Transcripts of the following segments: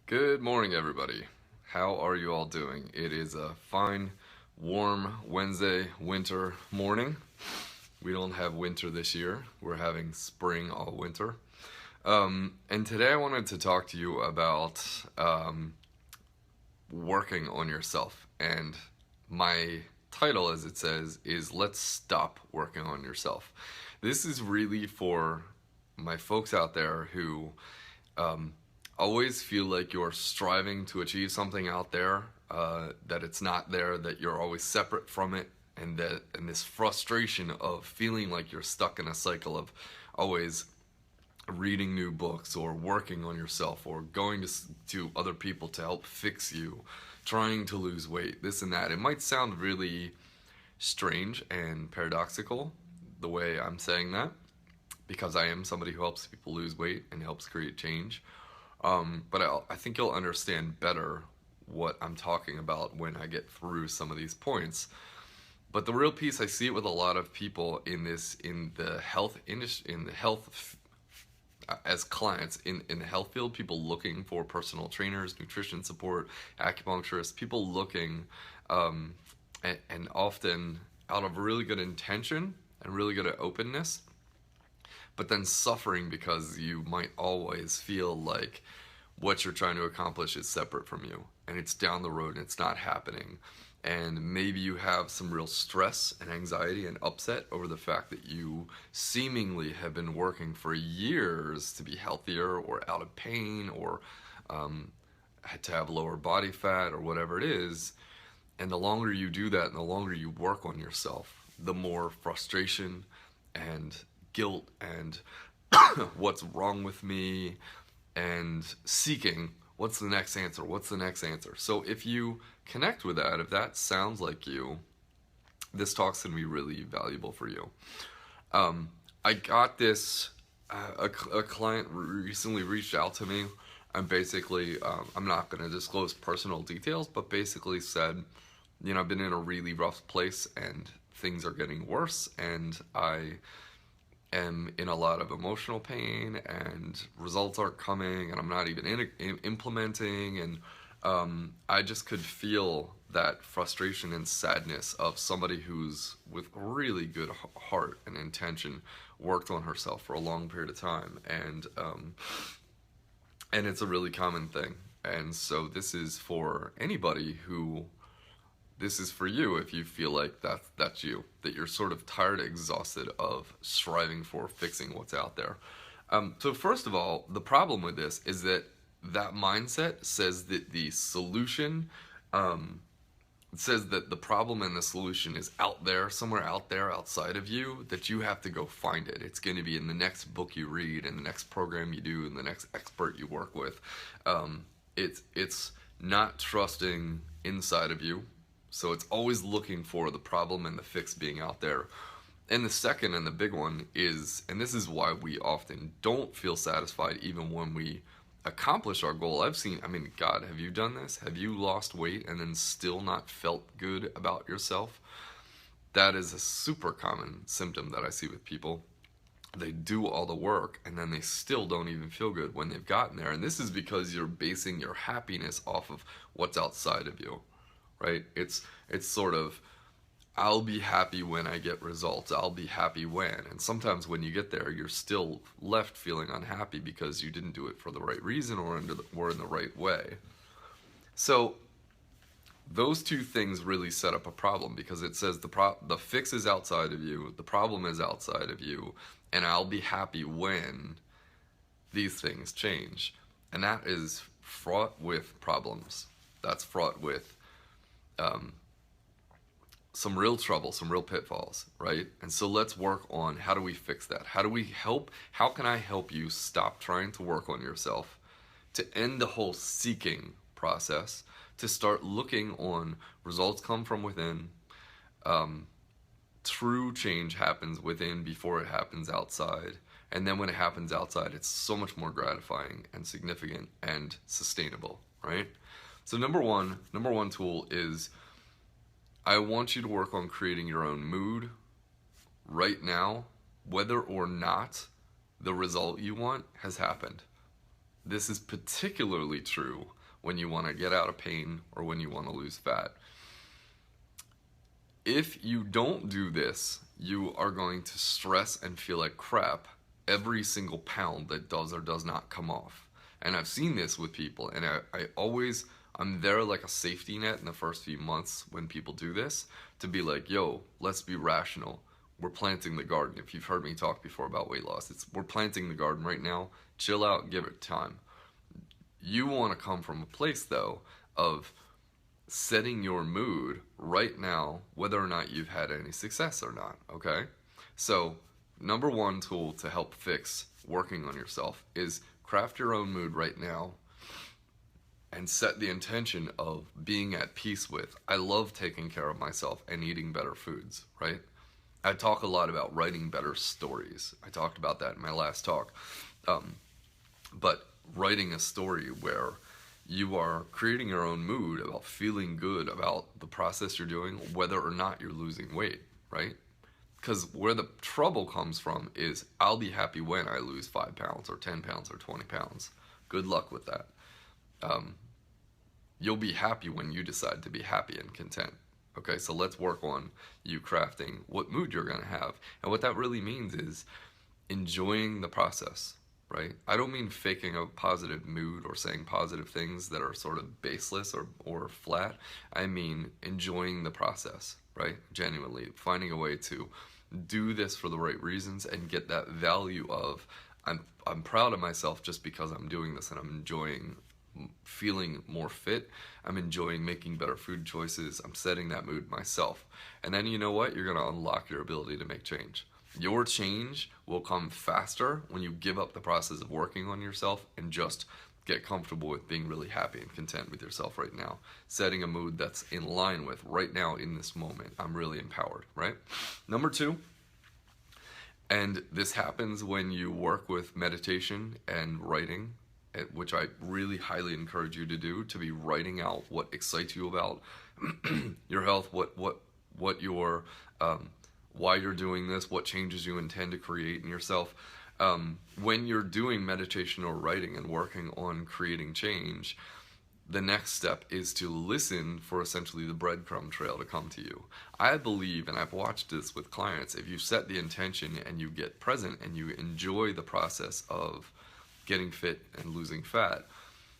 Good morning, everybody. How are you all doing? It is a fine, warm Wednesday winter morning. We don't have winter this year. We're having spring all winter. And today I wanted to talk to you about working on yourself. And my title, as it says, is Let's Stop Working on Yourself. This is really for my folks out there who um, always feel like you're striving to achieve something out there, that it's not there, that you're always separate from it, and this frustration of feeling like you're stuck in a cycle of always reading new books or working on yourself or going to other people to help fix you, trying to lose weight, this and that. It might sound really strange and paradoxical the way I'm saying that because I am somebody who helps people lose weight and helps create change. But I think you'll understand better what I'm talking about when I get through some of these points. But the real piece, I see it with a lot of people in the health industry, in the health as clients in the health field, people looking for personal trainers, nutrition support, acupuncturists, people looking, and often out of really good intention and really good openness, but then suffering because you might always feel like what you're trying to accomplish is separate from you and it's down the road and it's not happening. And maybe you have some real stress and anxiety and upset over the fact that you seemingly have been working for years to be healthier or out of pain or to have lower body fat or whatever it is. And the longer you do that and the longer you work on yourself, the more frustration and guilt and what's wrong with me and seeking what's the next answer, what's the next answer. So if you connect with that, if that sounds like you, this talk's going to be really valuable for you. I got this, a client recently reached out to me and basically, I'm not going to disclose personal details, but basically said, I've been in a really rough place and things are getting worse and I am in a lot of emotional pain and results aren't coming and I'm not even implementing, and I just could feel that frustration and sadness of somebody who's with really good heart and intention worked on herself for a long period of time, and it's a really common thing. And so this is for anybody who, this is for you if you feel like that's you, that you're sort of tired, exhausted of striving for fixing what's out there. So first of all, the problem with this is that that mindset says that the solution, it says that the problem and the solution is out there, somewhere out there outside of you, that you have to go find it. It's going to be in the next book you read, in the next program you do, in the next expert you work with. It's not trusting inside of you. So it's always looking for the problem and the fix being out there. And the second and the big one is, and this is why we often don't feel satisfied even when we accomplish our goal. God, have you done this? Have you lost weight and then still not felt good about yourself? That is a super common symptom that I see with people. They do all the work and then they still don't even feel good when they've gotten there. And this is because you're basing your happiness off of what's outside of you, right? It's sort of, I'll be happy when I get results. I'll be happy when. And sometimes when you get there, you're still left feeling unhappy because you didn't do it for the right reason or in the right way. So those two things really set up a problem because it says the fix is outside of you, the problem is outside of you, and I'll be happy when these things change. And that is fraught with problems. That's fraught with some real trouble, some real pitfalls, right? And so let's work on how do we fix that? How can I help you stop trying to work on yourself, to end the whole seeking process, to start looking on results come from within. True change happens within before it happens outside. And then when it happens outside, it's so much more gratifying and significant and sustainable, right? So number one tool is I want you to work on creating your own mood right now, whether or not the result you want has happened. this is particularly true when you want to get out of pain or when you want to lose fat. If you don't do this, you are going to stress and feel like crap every single pound that does or does not come off. And I've seen this with people, and I'm there like a safety net in the first few months when people do this to be like, yo, let's be rational. We're planting the garden. If you've heard me talk before about weight loss, we're planting the garden right now. Chill out, give it time. You want to come from a place, though, of setting your mood right now, whether or not you've had any success or not, okay? So, number one tool to help fix working on yourself is craft your own mood right now and set the intention of being at peace with, I love taking care of myself and eating better foods, right? I talk a lot about writing better stories. I talked about that in my last talk. But writing a story where you are creating your own mood about feeling good about the process you're doing, whether or not you're losing weight, right? Because where the trouble comes from is I'll be happy when I lose 5 pounds or 10 pounds or 20 pounds. Good luck with that. You'll be happy when you decide to be happy and content. Okay, so let's work on you crafting what mood you're going to have. And what that really means is enjoying the process, right? I don't mean faking a positive mood or saying positive things that are sort of baseless or flat. I mean enjoying the process, right? Genuinely finding a way to do this for the right reasons and get that value of I'm proud of myself just because I'm doing this and I'm enjoying feeling more fit. I'm enjoying making better food choices. I'm setting that mood myself. And then you know what? You're going to unlock your ability to make change. Your change will come faster when you give up the process of working on yourself and just get comfortable with being really happy and content with yourself right now. Setting a mood that's in line with right now in this moment. I'm really empowered, right? Number 2, and this happens when you work with meditation and writing, which I really highly encourage you to do, to be writing out what excites you about your health, what your why you're doing this, what changes you intend to create in yourself. When you're doing meditation or writing and working on creating change, the next step is to listen for essentially the breadcrumb trail to come to you. I believe, and I've watched this with clients, if you set the intention and you get present and you enjoy the process of getting fit and losing fat,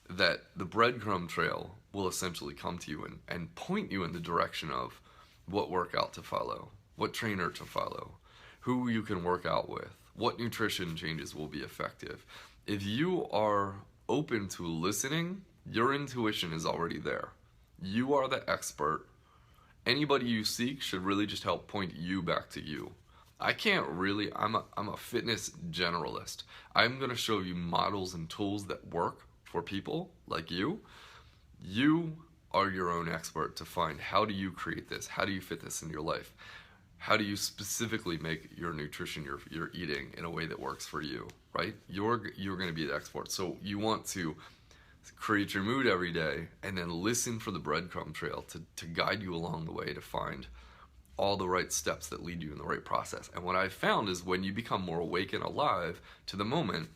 that the breadcrumb trail will essentially come to you and point you in the direction of what workout to follow, what trainer to follow, who you can work out with, what nutrition changes will be effective. If you are open to listening, your intuition is already there. You are the expert. Anybody you seek should really just help point you back to you. I can't really, I'm a fitness generalist. I'm going to show you models and tools that work for people like you. You are your own expert to find how do you create this? How do you fit this in your life? How do you specifically make your nutrition, your eating in a way that works for you, right? You're going to be the expert. So you want to create your mood every day and then listen for the breadcrumb trail to guide you along the way to find all the right steps that lead you in the right process. And what I've found is when you become more awake and alive to the moment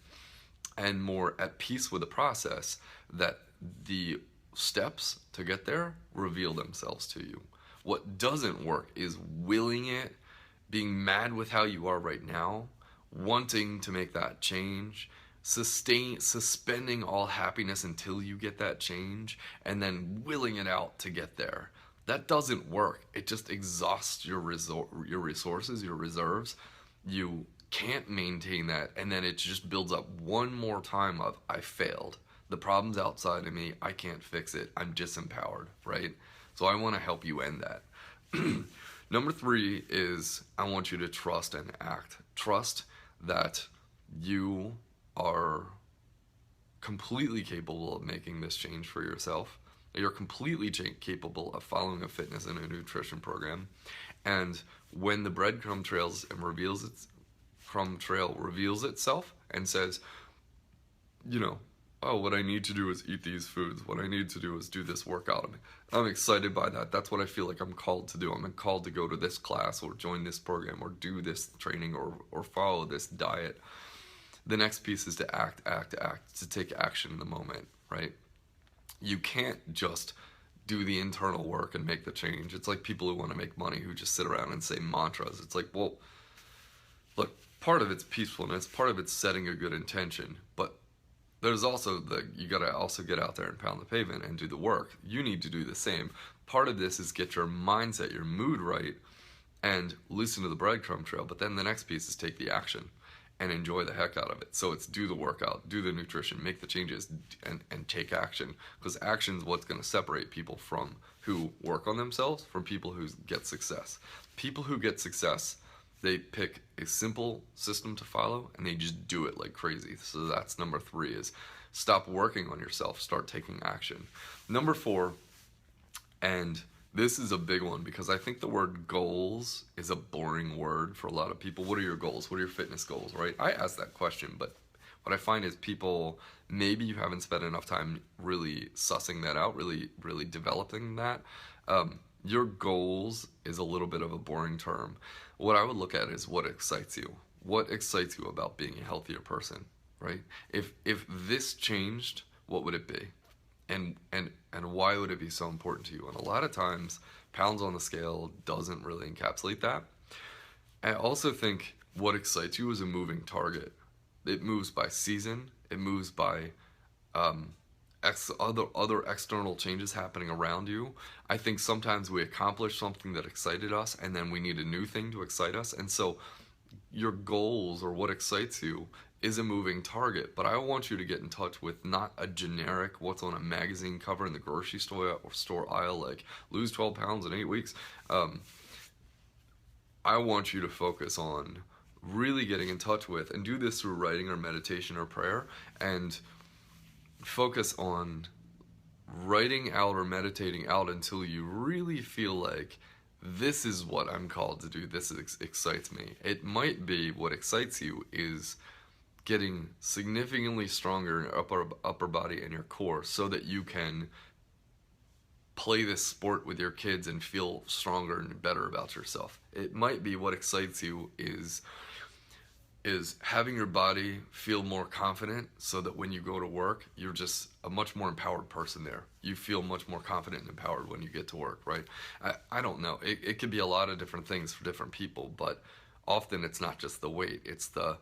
and more at peace with the process, that the steps to get there reveal themselves to you. What doesn't work is willing it, being mad with how you are right now, wanting to make that change, suspending all happiness until you get that change, and then willing it out to get there. That doesn't work. It just exhausts your resources, your reserves. You can't maintain that, and then it just builds up one more time of, I failed. The problem's outside of me. I can't fix it. I'm disempowered, right? So I want to help you end that. Number 3 is I want you to trust and act. Trust that you are completely capable of making this change for yourself. You're completely capable of following a fitness and a nutrition program. And when the breadcrumb trail reveals itself and says, you know, oh, what I need to do is eat these foods. What I need to do is do this workout. I'm excited by that. That's what I feel like I'm called to do. I'm called to go to this class or join this program or do this training or follow this diet. The next piece is to act, to take action in the moment, right? You can't just do the internal work and make the change. It's like people who want to make money who just sit around and say mantras. It's like, well, look, part of it's peacefulness, part of it's setting a good intention, but there's also you got to also get out there and pound the pavement and do the work. You need to do the same. Part of this is get your mindset, your mood right, and listen to the breadcrumb trail. But then the next piece is take the action and enjoy the heck out of it. So it's do the workout, do the nutrition, make the changes, and take action. Because action is what's going to separate people from who work on themselves from people who get success. People who get success, they pick a simple system to follow and they just do it like crazy. So that's number 3 is stop working on yourself, start taking action. Number 4, and this is a big one because I think the word goals is a boring word for a lot of people. What are your goals? What are your fitness goals, right? I ask that question, but what I find is people, maybe you haven't spent enough time really sussing that out, really developing that. Your goals is a little bit of a boring term. What I would look at is what excites you. What excites you about being a healthier person, right? If this changed, what would it be? And why would it be so important to you? And a lot of times, pounds on the scale doesn't really encapsulate that. I also think what excites you is a moving target. It moves by season. It moves by other external changes happening around you. I think sometimes we accomplish something that excited us, and then we need a new thing to excite us. And so your goals or what excites you is a moving target, but I want you to get in touch with not a generic what's on a magazine cover in the grocery store aisle, like lose 12 pounds in 8 weeks. I want you to focus on really getting in touch with, and do this through writing or meditation or prayer, and focus on writing out or meditating out until you really feel like this is what I'm called to do. This excites me. It might be what excites you is getting significantly stronger in your upper body and your core so that you can play this sport with your kids and feel stronger and better about yourself. It might be what excites you is having your body feel more confident so that when you go to work, you're just a much more empowered person there. You feel much more confident and empowered when you get to work, right? I don't know. It could be a lot of different things for different people, but often it's not just the weight. It's the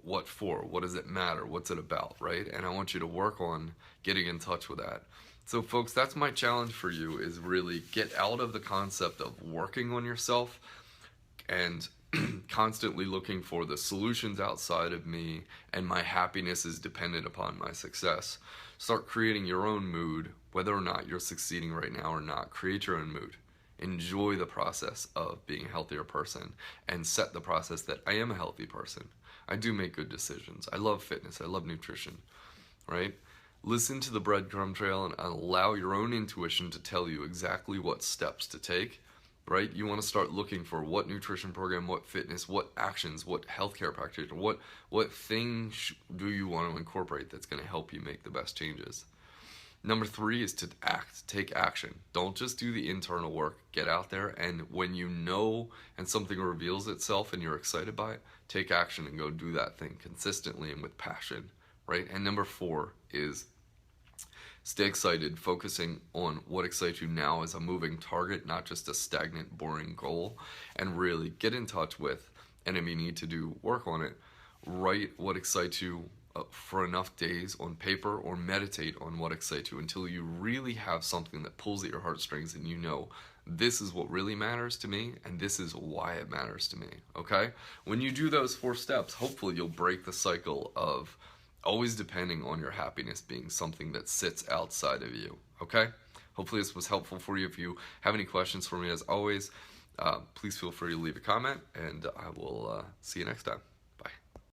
what for, what does it matter, what's it about, right? And I want you to work on getting in touch with that. So folks, that's my challenge for you, is really get out of the concept of working on yourself and constantly looking for the solutions outside of me and my happiness is dependent upon my success. Start creating your own mood, whether or not you're succeeding right now or not. Create your own mood. Enjoy the process of being a healthier person and set the process that I am a healthy person. I do make good decisions. I love fitness. I love nutrition, right? Listen to the breadcrumb trail and allow your own intuition to tell you exactly what steps to take, right? You want to start looking for what nutrition program, what fitness, what actions, what healthcare practitioner, what things do you want to incorporate that's going to help you make the best changes. Number 3 is to act, take action. Don't just do the internal work. Get out there, and when you know and something reveals itself and you're excited by it, take action and go do that thing consistently and with passion, right? And number 4 is stay excited, focusing on what excites you now as a moving target, not just a stagnant, boring goal, and really get in touch with, and if you need to do work on it, write what excites you for enough days on paper, or meditate on what excites you until you really have something that pulls at your heartstrings and you know, this is what really matters to me and this is why it matters to me, okay? When you do those 4 steps, hopefully you'll break the cycle of always depending on your happiness being something that sits outside of you, okay? Hopefully this was helpful for you. If you have any questions for me, as always, please feel free to leave a comment, and I will see you next time.